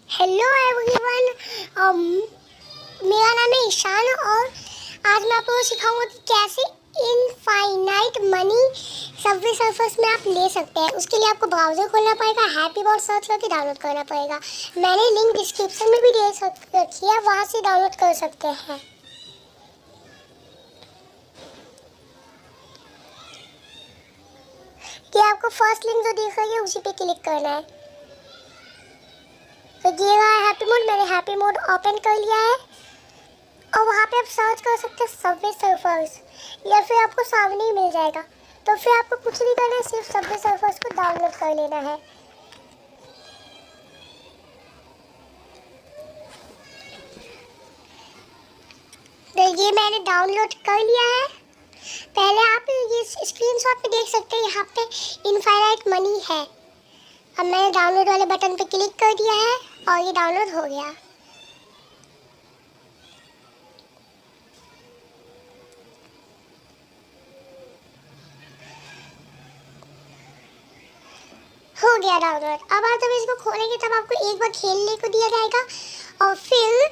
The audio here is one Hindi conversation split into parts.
हेलो एवरीवन, मेरा नाम है ईशान और आज मैं आपको सिखाऊंगा कि कैसे इनफाइनाइट मनी सबवे सर्फर्स में आप ले सकते हैं। उसके लिए आपको ब्राउज़र खोलना पड़ेगा, हैप्पी बॉट सर्च करके डाउनलोड करना पड़ेगा। मैंने लिंक डिस्क्रिप्शन में भी दे रखी है, वहाँ से डाउनलोड कर सकते हैं। ये आपको फर्स्ट लिंक जो दिख रही है उसी पे क्लिक करना है। तो ये रहा हैप्पी मोड, मैंने हैप्पी मोड ओपन कर लिया है और वहाँ पे आप सर्च कर सकते हैं सबवे सर्फर्स, या फिर आपको सामने ही मिल जाएगा। तो फिर आपको कुछ नहीं करना है, सिर्फ सबवे सर्फर्स को डाउनलोड कर लेना है। तो ये मैंने डाउनलोड कर लिया है। पहले आप ये स्क्रीनशॉट में देख सकते हैं, यहाँ पे इनफाइनाइट मनी है। अब मैंने डाउनलोड वाले बटन पे क्लिक कर दिया है और ये डाउनलोड हो गया। हो गया डाउनलोड। अब आप जब इसको खोलेंगे तब आपको एक बार खेलने को दिया जाएगा और फिर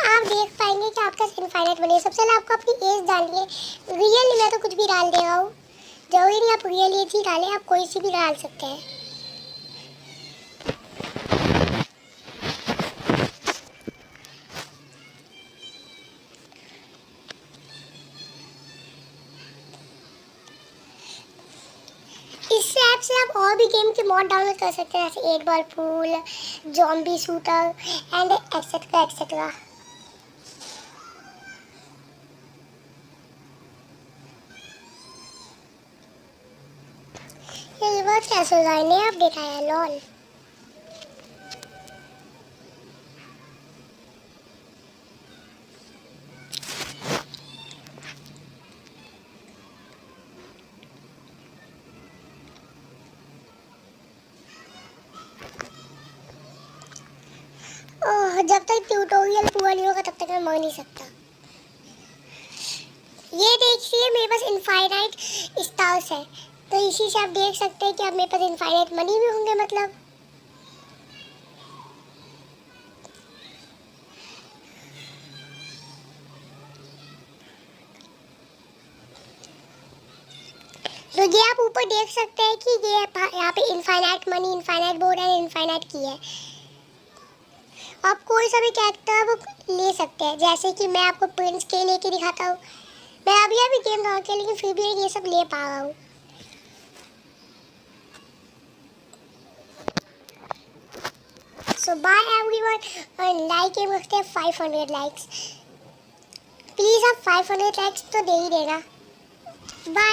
आप देख पाएंगे कि आपका इनफाइनाइट मनी है। सबसे पहले आपको अपनी एज डालिए। रियल मैं तो कुछ भी डाल दे रहा हूँ, जरूरी नहीं आप रियल एज ही डालें, आप कोई सी भी डाल सकते हैं। इस ऐप से आप और भी गेम के मॉड डाउनलोड कर सकते हैं, जैसे 8 ball pool, zombie shooter and etcetera etcetera. ये रिवर्स कैसे हो जाए, नया अपडेट आया है लॉल। जब तक ट्यूटोरियल पूरा नहीं होगा तब तक मैं मर नहीं सकता। ये देखिए मेरे पास इनफाइनाइट स्टार्स है, तो इसी से आप देख सकते हैं कि अब मेरे पास इनफाइनाइट मनी भी होंगे। मतलब तो ये आप ऊपर देख सकते हैं कि ये यहाँ पे infinite money, infinite board and infinite की है। आप कोई सा भी कैरेक्टर वो ले सकते हैं, जैसे कि मैं आपको प्रिंस के लेके दिखाता हूँ। मैं अभी गेम डाल के, लेकिन फिर भी ये सब ले पा रहा हूँ। सो बाय एवरीवन, और लाइक एम रखते हैं 500 लाइक्स। प्लीज़ आप 500 लाइक्स तो दे ही देना। बाय।